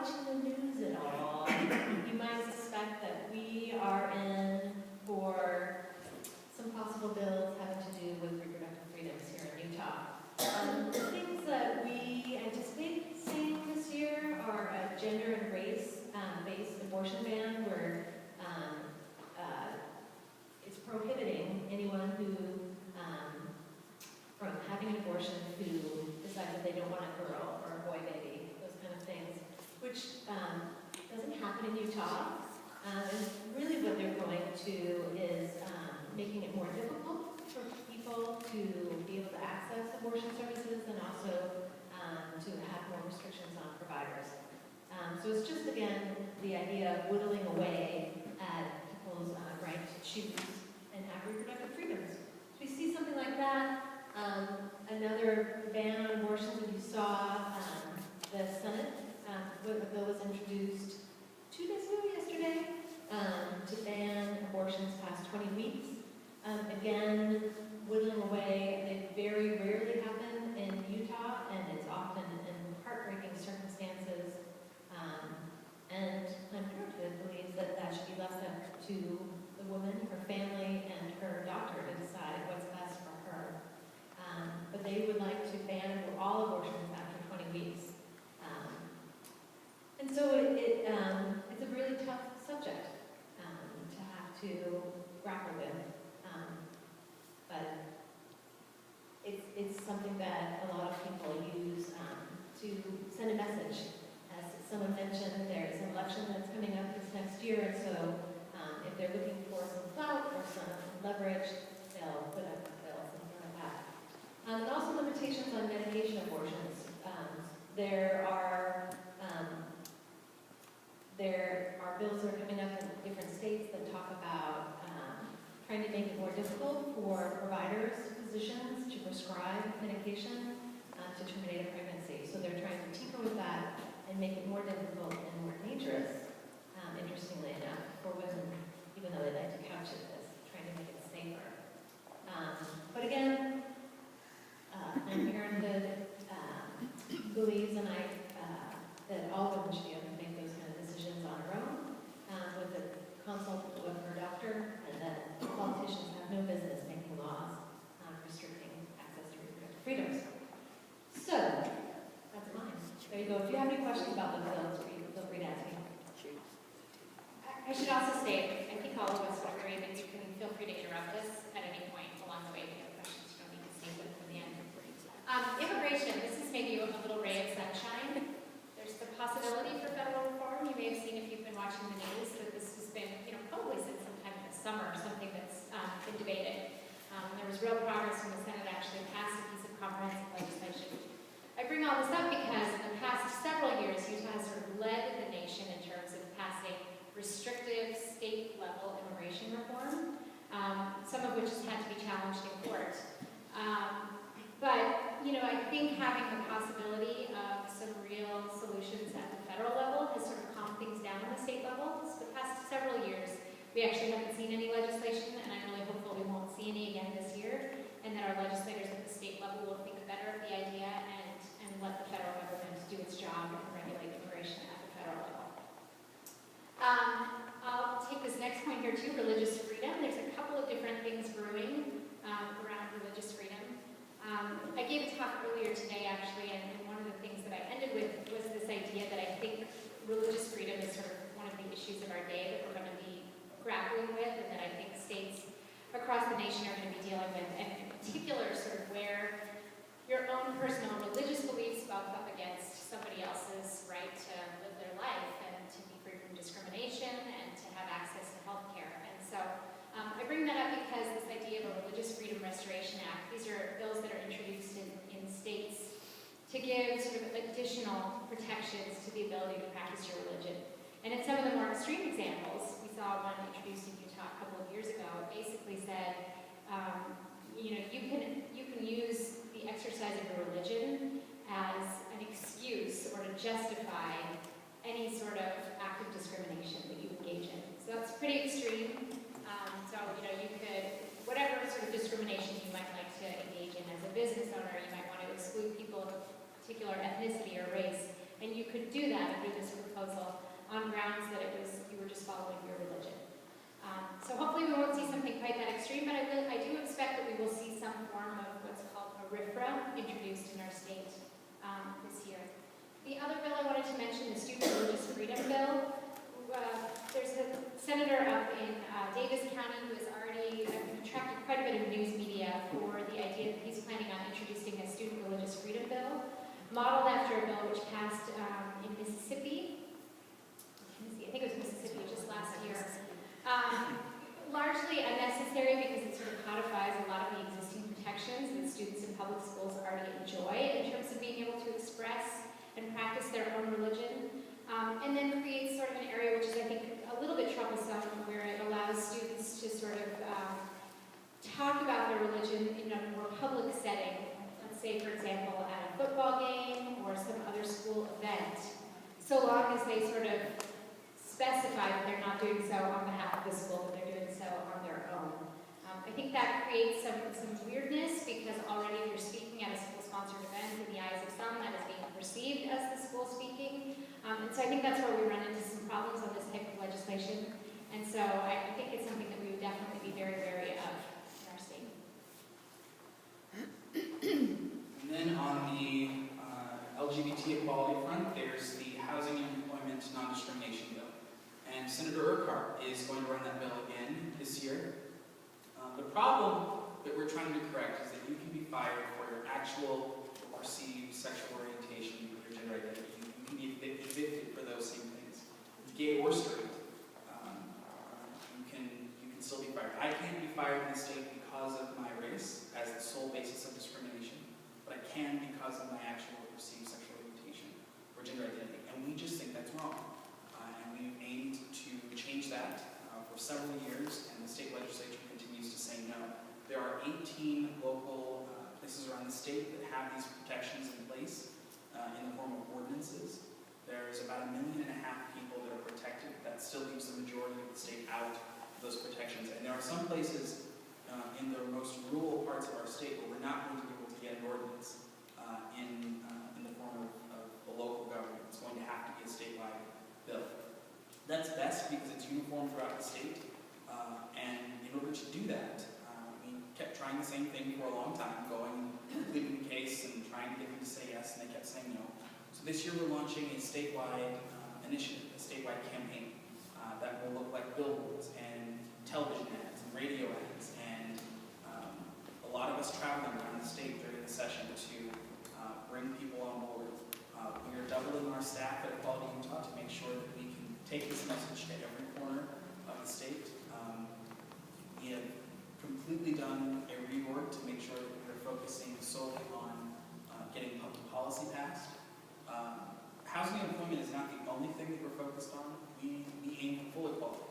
watching the news at all, you might suspect that we are in for some possible bills having to do with reproductive freedoms here in Utah. The things that we anticipate seeing this year are a gender and race-based abortion ban where it's prohibiting anyone who, from having an abortion who decides that they don't want a girl or a boy baby, those kind of things, which doesn't happen in Utah. And really what they're going to is making it more difficult for people to be able to access abortion services and also to have more restrictions on providers. So it's just, again, the idea of whittling away at people's right to choose and have reproductive freedoms. So we see something like that. Another ban on abortions that you saw, the Senate, the bill was introduced 2 days ago, yesterday, to ban abortions past 20 weeks. Again, whittling away, they very rarely happen in Utah, and it's often in heartbreaking circumstances. And Planned Parenthood believes that that should be left up to the woman, her family, and her doctor to decide what's best for her. But they would like to ban all abortions after 20 weeks. And so it's a really tough subject to have to grapple with. But it's something that a lot of people use to send a message. As someone mentioned, there's an election that's coming up this next year, and so if they're looking for some clout or some leverage, they'll put up a bill, something like that. And also limitations on medication abortions. There are bills that are coming up in different states that talk about trying to make it more difficult for providers, physicians, to prescribe medication to terminate a pregnancy. So they're trying to tinker with that and make it more difficult and more dangerous, interestingly enough, for women, even though they like to couch it as trying to make it safer. But again, Planned Parenthood believes, and that all women should be able to make those kind of decisions on their own, with a consult with her doctor, and that politicians have no business making laws restricting access to reproductive freedoms. So, that's mine. There you go. If you have any questions about the bills, feel free to ask me. I should also say, I think all of us would agree that you can feel free to interrupt us at any point along the way if you have questions. You don't need to save them for the end. Immigration, this is maybe a little ray of sunshine. There's the possibility for federal reform. You may have seen if you've been watching the news that this has been, probably since sometime in the summer, something that's been debated. There was real progress when the Senate actually passed a piece of comprehensive legislation. I bring all this up because in the past several years, Utah has sort of led the nation in terms of passing restrictive state-level immigration reform, some of which has had to be challenged in court. But, I think having the possibility of some real solutions at the federal level has sort of calmed things down at the state level. So the past several years, we actually haven't seen any legislation, and I'm really hopeful we won't see any again this year, and that our legislators at the state level will think better of the idea and let the federal government do its job and regulate immigration at the federal level. I'll take this next point here too, religious freedom. There's a couple of different things brewing around religious freedom. I gave a talk earlier today actually, and one of the things that I ended with was this idea that I think religious freedom is sort of one of the issues of our day that we're going to be grappling with, and that I think states across the nation are going to be dealing with, and in particular sort of where your own personal religious beliefs bump up against somebody else's right to live their life and to be free from discrimination and to have access to health care. And so I bring that up because this idea of a Religious Freedom Restoration Act, these are bills that are introduced in states to give sort of additional protections to the ability to practice your religion. And in some of the more extreme examples, we saw one introduced in Utah a couple of years ago. It basically said, you can use the exercise of your religion as an excuse or to justify any sort of act of discrimination that you engage in. So that's pretty extreme. You could, whatever sort of discrimination you might like to engage in as a business owner, you might want to exclude people of a particular ethnicity or race, and you could do that under this proposed proposal on grounds that you were just following your religion. So hopefully we won't see something quite that extreme, but I do expect that we will see some form of what's called a RFRA introduced in our state this year. The other bill I wanted to mention, the Student Religious Freedom Bill. There's a senator up in Davis County who has already attracted quite a bit of news media for the idea that he's planning on introducing a Student Religious Freedom Bill, modeled after a bill which passed in Mississippi. I think it was Mississippi just last year. Largely unnecessary because it sort of codifies a lot of the existing protections that students in public schools already enjoy in terms of being able to express and practice their own religion, and then creates sort of an area which is, I think, a little bit troublesome, where it allows students to sort of talk about their religion in a more public setting. Let's say, for example, at a football game or some other school event, so long as they sort of specify that they're not doing so on behalf of the school, but they're doing so on their own. I think that creates some weirdness, because already if you're speaking at a school-sponsored event, in the eyes of some, that is being perceived as the school speaking. And so I think that's where we run into some problems on this type of legislation. And so I think it's something that we would definitely be very wary of in our state. And then on the LGBT equality front, there's the Housing and Employment Non-Discrimination Bill. And Senator Urquhart is going to run that bill again this year. The problem that we're trying to correct is that you can be fired for your actual or perceived sexual orientation, your gender identity. You can be evicted for those same things. Gay or straight, you can still be fired. I can't be fired in the state because of my race as the sole basis of discrimination, but I can because of my actual or perceived sexual orientation or gender identity. And we just think that's wrong. And we've aimed to change that for several years, and the state legislature continues to say no. There are 18 local places around the state that have these protections in place in the form of ordinances. There's about 1.5 million people that are protected. That still leaves the majority of the state out of those protections. And there are some places in the most rural parts of our state where we're not going to be able to get an ordinance in the form of a local government. It's going to have to be a statewide bill. That's best because it's uniform throughout the state, and in order to do that, we kept trying the same thing for a long time, going, pleading the case and trying to get them to say yes, and they kept saying no. So this year we're launching a statewide initiative, a statewide campaign that will look like billboards and television ads and radio ads, and a lot of us traveling around the state during the session to bring people on board. We are doubling our staff at Equality Utah to make sure that we can take this message to every corner of the state. We have completely done a reorg to make sure that we are focusing solely on getting public policy passed. Housing and employment is not the only thing that we're focused on. We aim for full equality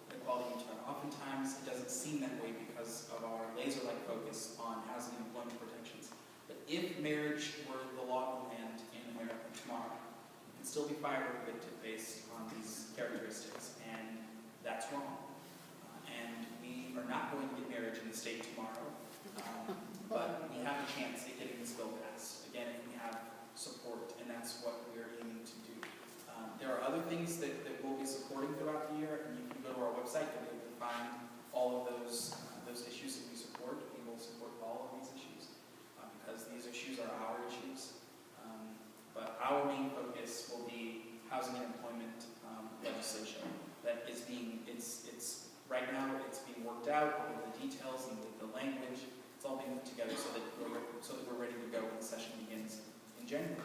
at Equality Utah. Oftentimes it doesn't seem that way because of our laser-like focus on housing and employment protections. But if marriage were the law of the land in America tomorrow, you can still be fired or evicted based on these characteristics, and that's wrong. And we are not going to get marriage in the state tomorrow, but we have a chance at getting this bill passed. Again, if we have support, and that's what we're aiming to do. There are other things that we'll be supporting throughout the year, and you can go to our website to be able to find all of those issues that we support. We will support all of these issues because these issues are our issues. But our main focus will be housing and employment legislation that is it's right now it's being worked out, all of the details and the language. It's all being put together so that we're ready to go when the session begins in January.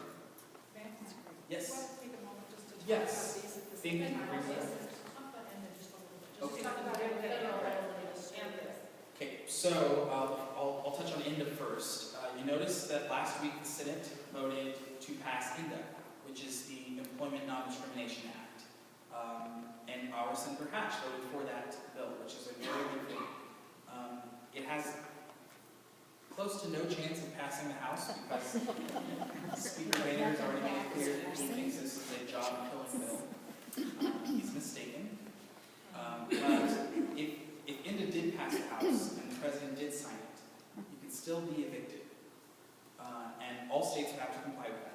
Yes. Yes. Thank you. Okay, so I'll touch on INDA first. You notice that last week the Senate voted to pass INDA, which is the Employment Non-Discrimination Act. And our Senator Hatch voted for that bill, which is a very good thing. It has close to no chance of passing the House because Speaker Boehner has already made it clear that he thinks this is a job-killing bill. He's mistaken. But if INDA did pass the House and the President did sign it, you could still be evicted. And all states would have to comply with that.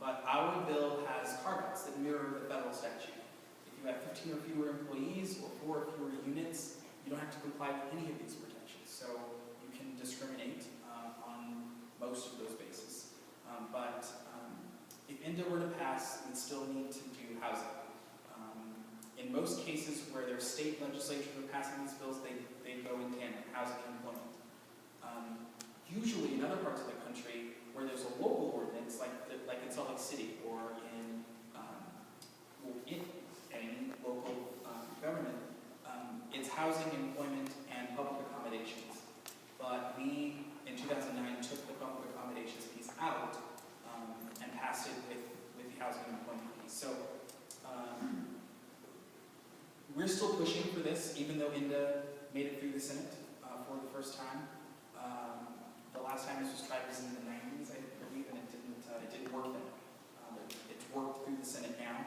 But our bill has carve-outs that mirror fewer employees or 4 or fewer units, you don't have to comply with any of these protections. So you can discriminate on most of those bases. If INDA were to pass, we'd still need to do housing. In most cases where their state legislatures are passing these bills, they go in tandem, housing and employment. Usually in other parts of the country where there's a local ordinance, like in Salt Lake City or in any local government, it's housing, employment, and public accommodations. But we, in 2009, took the public accommodations piece out and passed it with the housing and employment piece. So we're still pushing for this, even though INDA made it through the Senate for the first time. The last time this was tried was in the 90s, I believe, and it didn't work then. It's worked through the Senate now.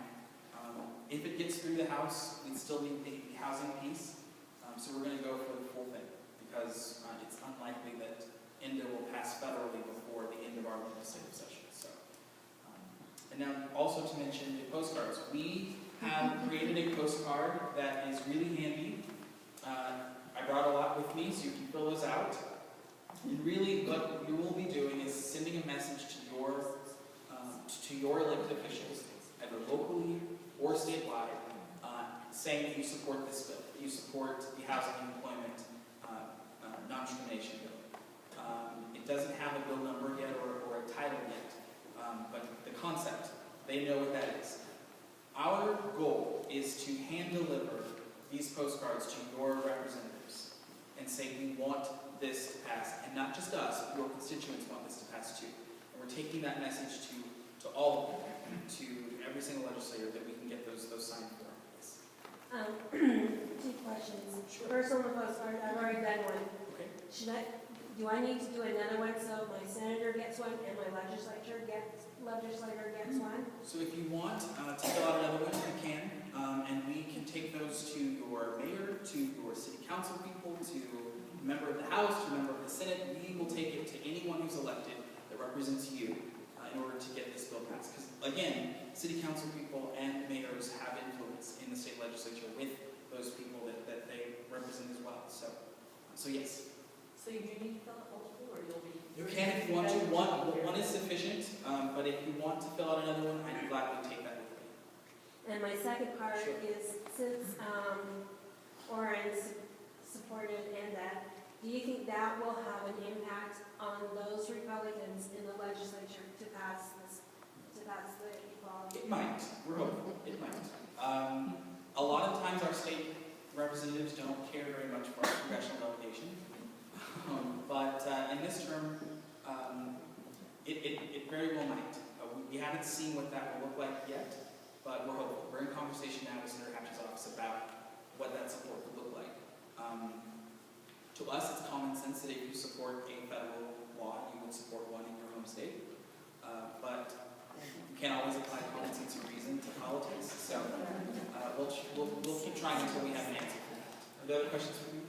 If it gets through the House, we still need the housing piece. So we're going to go for the full thing because it's unlikely that INDA will pass federally before the end of our legislative session. So, and now also to mention the postcards. We have created a postcard that is really handy. I brought a lot with me, so you can fill those out. And really, what you will be doing is sending a message to your elected officials, either locally or statewide, saying that you support this bill, that you support the housing and employment non-discrimination bill. It doesn't have a bill number yet or a title yet, but the concept, they know what that is. Our goal is to hand-deliver these postcards to your representatives and say we want this to pass, and not just us, but your constituents want this to pass too. And we're taking that message to all of them, to every single legislator, that we can get those signed for. Yes. 2 questions. Sure. First on the postcard, I've already done one. Okay. Do I need to do another one so my senator gets one and my legislator gets one? So if you want to fill out another one, you can, and we can take those to your mayor, to your city council people, to a member of the House, to a member of the Senate. We will take it to anyone who's elected that represents you in order to get this bill passed. Because again, city council people and mayors have influence in the state legislature with those people that they represent as well. So yes. So you do need to fill out multiple, or you'll be? You can if you want to. One is sufficient, but if you want to fill out another one, I'd gladly take that with me. And my second part Sure. is, since Oren supported ANDA, do you think that will have an impact on those Republicans in the legislature to pass the equality? It might. We're hopeful. It might. A lot of times our state representatives don't care very much for our congressional delegation. But in this term, it very well might. We haven't seen what that will look like yet, but we're hopeful. We're in conversation now with Senator Hatch's office about what that support would look like. To us, it's common sense that if you support a federal law, you would support one in your home state. But you can't always apply common sense or reason to politics, so we'll keep trying until we have an answer for that. Are there other questions for you?